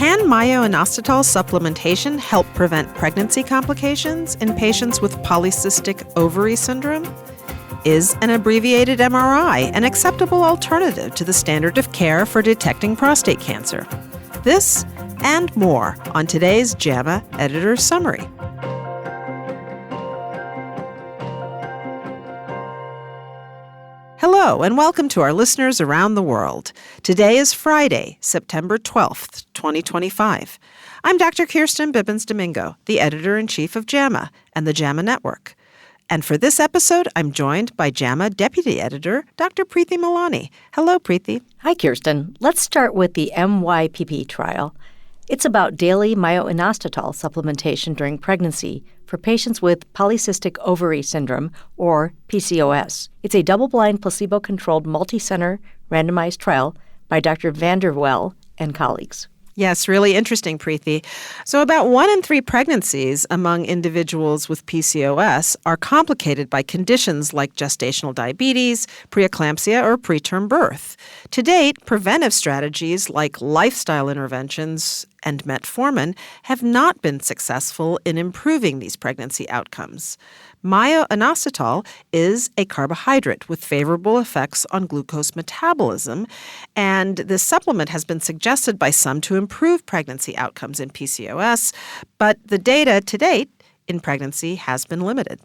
Can myo-inositol supplementation help prevent pregnancy complications in patients with polycystic ovary syndrome? Is an abbreviated MRI an acceptable alternative to the standard of care for detecting prostate cancer? This and more on today's JAMA Editor's Summary. Hello, and welcome to our listeners around the world. Today is Friday, September 12th, 2025. I'm Dr. Kirsten Bibbins-Domingo, the editor-in-chief of JAMA and the JAMA Network. And for this episode, I'm joined by JAMA Deputy Editor, Dr. Preeti Malani. Hello, Preeti. Hi, Kirsten. Let's start with the MYPP trial. It's about daily myo-inositol supplementation during pregnancy for patients with polycystic ovary syndrome, or PCOS. It's a double-blind, placebo-controlled, multi-center randomized trial by Dr. Vanderwell and colleagues. Yes, really interesting, Preeti. So about 1 in 3 pregnancies among individuals with PCOS are complicated by conditions like gestational diabetes, preeclampsia, or preterm birth. To date, preventive strategies like lifestyle interventions and metformin have not been successful in improving these pregnancy outcomes. Myo-inositol is a carbohydrate with favorable effects on glucose metabolism, and this supplement has been suggested by some to improve pregnancy outcomes in PCOS, but the data to date in pregnancy has been limited.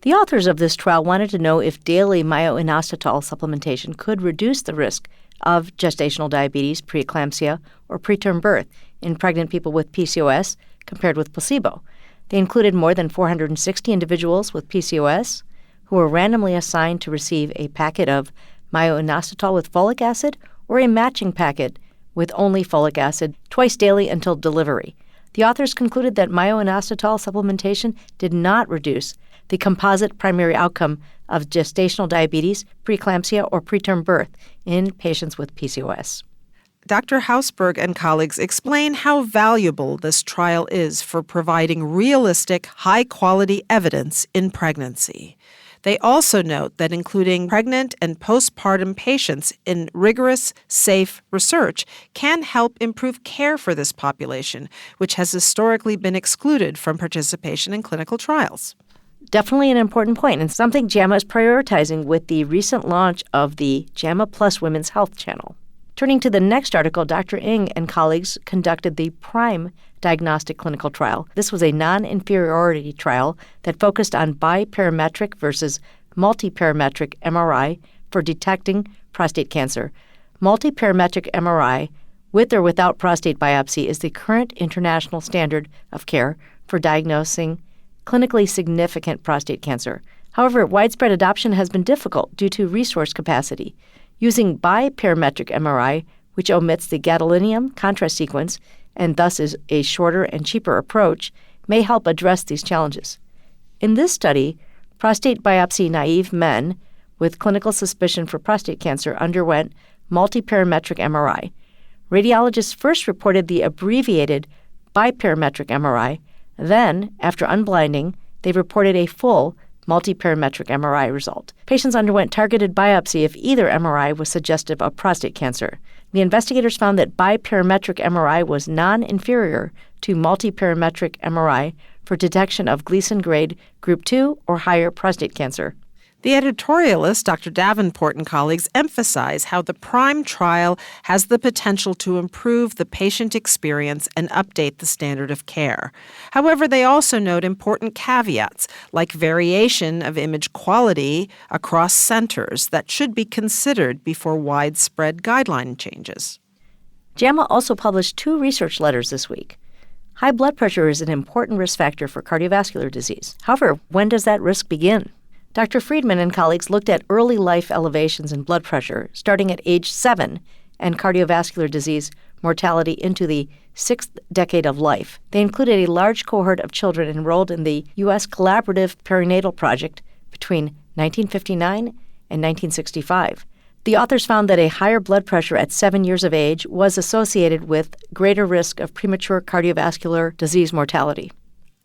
The authors of this trial wanted to know if daily myo-inositol supplementation could reduce the risk of gestational diabetes, preeclampsia, or preterm birth in pregnant people with PCOS compared with placebo. They included more than 460 individuals with PCOS who were randomly assigned to receive a packet of myo-inositol with folic acid or a matching packet with only folic acid twice daily until delivery. The authors concluded that myo-inositol supplementation did not reduce the composite primary outcome of gestational diabetes, preeclampsia, or preterm birth in patients with PCOS. Dr. Hausberg and colleagues explain how valuable this trial is for providing realistic, high-quality evidence in pregnancy. They also note that including pregnant and postpartum patients in rigorous, safe research can help improve care for this population, which has historically been excluded from participation in clinical trials. Definitely an important point, and something JAMA is prioritizing with the recent launch of the JAMA Plus Women's Health Channel. Turning to the next article, Dr. Ng and colleagues conducted the PRIME diagnostic clinical trial. This was a non-inferiority trial that focused on biparametric versus multiparametric MRI for detecting prostate cancer. Multiparametric MRI, with or without prostate biopsy, is the current international standard of care for diagnosing clinically significant prostate cancer. However, widespread adoption has been difficult due to resource capacity. Using biparametric MRI, which omits the gadolinium contrast sequence and thus is a shorter and cheaper approach, may help address these challenges. In this study, prostate biopsy-naive men with clinical suspicion for prostate cancer underwent multiparametric MRI. Radiologists first reported the abbreviated biparametric MRI. Then, after unblinding, they reported a full multiparametric MRI result. Patients underwent targeted biopsy if either MRI was suggestive of prostate cancer. The investigators found that biparametric MRI was non-inferior to multiparametric MRI for detection of Gleason grade group 2 or higher prostate cancer. The editorialist, Dr. Davenport and colleagues, emphasize how the PRIME trial has the potential to improve the patient experience and update the standard of care. However, they also note important caveats, like variation of image quality across centers that should be considered before widespread guideline changes. JAMA also published 2 research letters this week. High blood pressure is an important risk factor for cardiovascular disease. However, when does that risk begin? Dr. Friedman and colleagues looked at early life elevations in blood pressure starting at age 7 and cardiovascular disease mortality into the 6th decade of life. They included a large cohort of children enrolled in the U.S. Collaborative Perinatal Project between 1959 and 1965. The authors found that a higher blood pressure at 7 years of age was associated with greater risk of premature cardiovascular disease mortality.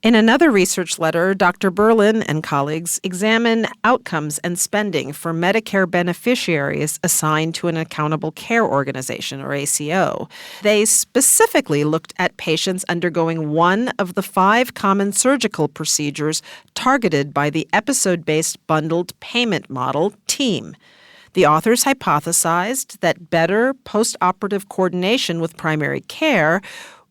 In another research letter, Dr. Berlin and colleagues examine outcomes and spending for Medicare beneficiaries assigned to an accountable care organization, or ACO. They specifically looked at patients undergoing one of the 5 common surgical procedures targeted by the episode-based bundled payment model, TEAM. The authors hypothesized that better post-operative coordination with primary care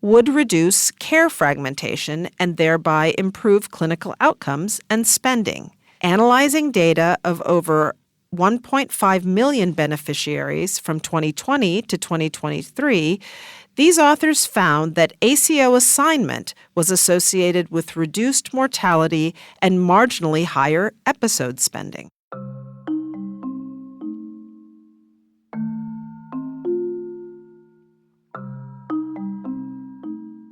would reduce care fragmentation and thereby improve clinical outcomes and spending. Analyzing data of over 1.5 million beneficiaries from 2020 to 2023, these authors found that ACO assignment was associated with reduced mortality and marginally higher episode spending.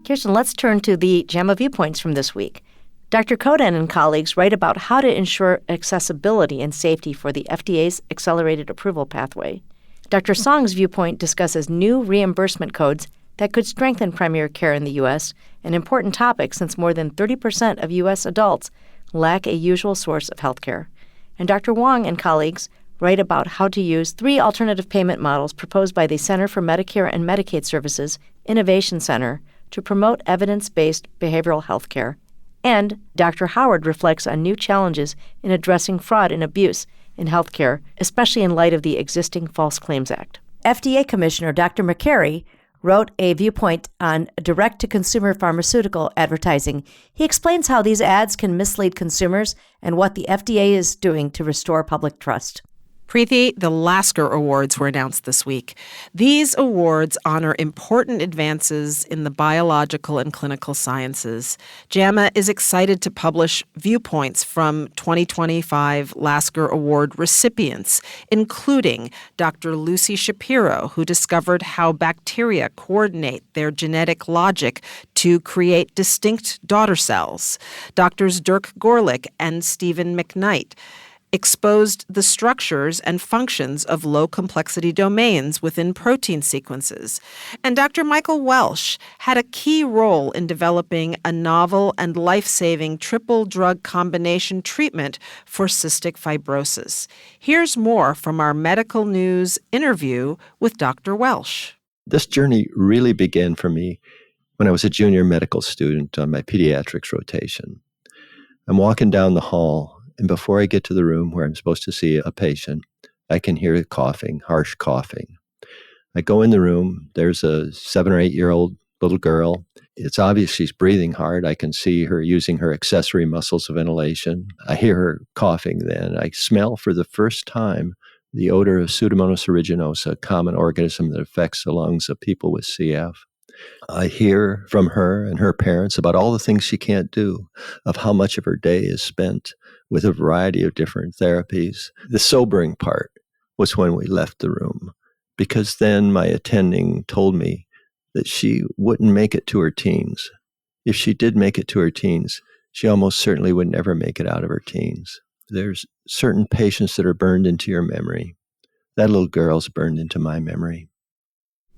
Kirsten, let's turn to the JAMA viewpoints from this week. Dr. Koden and colleagues write about how to ensure accessibility and safety for the FDA's accelerated approval pathway. Dr. Song's viewpoint discusses new reimbursement codes that could strengthen primary care in the U.S., an important topic since more than 30% of U.S. adults lack a usual source of health care. And Dr. Wong and colleagues write about how to use 3 alternative payment models proposed by the Center for Medicare and Medicaid Services Innovation Center to promote evidence-based behavioral health care. And Dr. Howard reflects on new challenges in addressing fraud and abuse in healthcare, especially in light of the existing False Claims Act. FDA Commissioner Dr. McCary wrote a viewpoint on direct-to-consumer pharmaceutical advertising. He explains how these ads can mislead consumers and what the FDA is doing to restore public trust. Preeti, the Lasker Awards were announced this week. These awards honor important advances in the biological and clinical sciences. JAMA is excited to publish viewpoints from 2025 Lasker Award recipients, including Dr. Lucy Shapiro, who discovered how bacteria coordinate their genetic logic to create distinct daughter cells. Doctors Dirk Gorlick and Stephen McKnight exposed the structures and functions of low-complexity domains within protein sequences. And Dr. Michael Welsh had a key role in developing a novel and life-saving triple drug combination treatment for cystic fibrosis. Here's more from our medical news interview with Dr. Welsh. This journey really began for me when I was a junior medical student on my pediatrics rotation. I'm walking down the hall, and before I get to the room where I'm supposed to see a patient, I can hear coughing, harsh coughing. I go in the room. There's a 7 or 8 year old little girl. It's obvious she's breathing hard. I can see her using her accessory muscles of ventilation. I hear her coughing then. I smell for the first time the odor of Pseudomonas aeruginosa, a common organism that affects the lungs of people with CF. I hear from her and her parents about all the things she can't do, of how much of her day is spent with a variety of different therapies. The sobering part was when we left the room, because then my attending told me that she wouldn't make it to her teens. If she did make it to her teens, she almost certainly would never make it out of her teens. There's certain patients that are burned into your memory. That little girl's burned into my memory.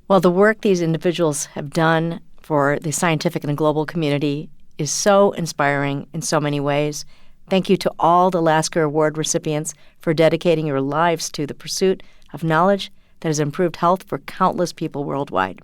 Well, the work these individuals have done for the scientific and the global community is so inspiring in so many ways. Thank you to all the Lasker Award recipients for dedicating your lives to the pursuit of knowledge that has improved health for countless people worldwide.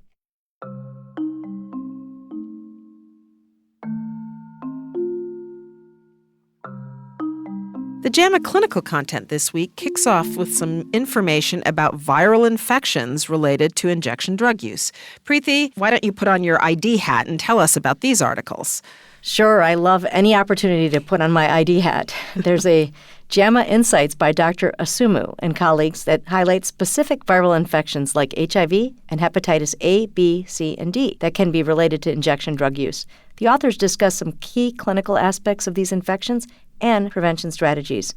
The JAMA clinical content this week kicks off with some information about viral infections related to injection drug use. Preeti, why don't you put on your ID hat and tell us about these articles? Sure, I love any opportunity to put on my ID hat. There's a JAMA Insights by Dr. Asumu and colleagues that highlight specific viral infections like HIV and hepatitis A, B, C, and D that can be related to injection drug use. The authors discuss some key clinical aspects of these infections and prevention strategies.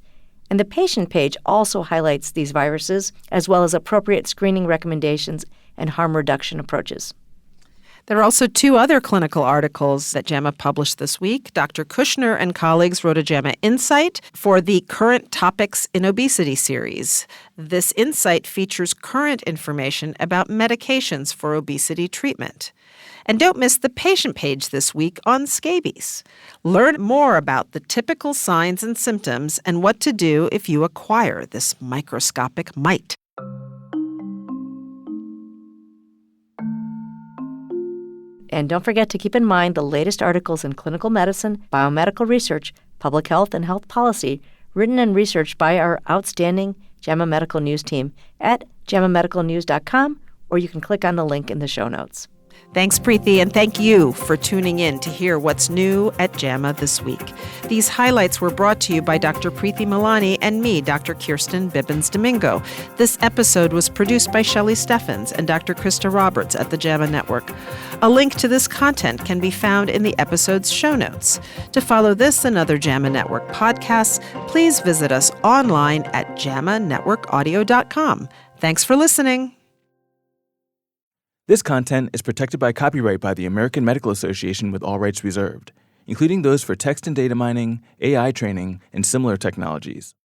And the patient page also highlights these viruses, as well as appropriate screening recommendations and harm reduction approaches. There are also 2 other clinical articles that JAMA published this week. Dr. Kushner and colleagues wrote a JAMA Insight for the Current Topics in Obesity series. This insight features current information about medications for obesity treatment. And don't miss the patient page this week on scabies. Learn more about the typical signs and symptoms and what to do if you acquire this microscopic mite. And don't forget to keep in mind the latest articles in clinical medicine, biomedical research, public health, and health policy written and researched by our outstanding JAMA Medical News team at jamamedicalnews.com, or you can click on the link in the show notes. Thanks, Preeti, and thank you for tuning in to hear what's new at JAMA this week. These highlights were brought to you by Dr. Preeti Malani and me, Dr. Kirsten Bibbins-Domingo. This episode was produced by Shelley Steffens and Dr. Krista Roberts at the JAMA Network. A link to this content can be found in the episode's show notes. To follow this and other JAMA Network podcasts, please visit us online at jamanetworkaudio.com. Thanks for listening. This content is protected by copyright by the American Medical Association with all rights reserved, including those for text and data mining, AI training, and similar technologies.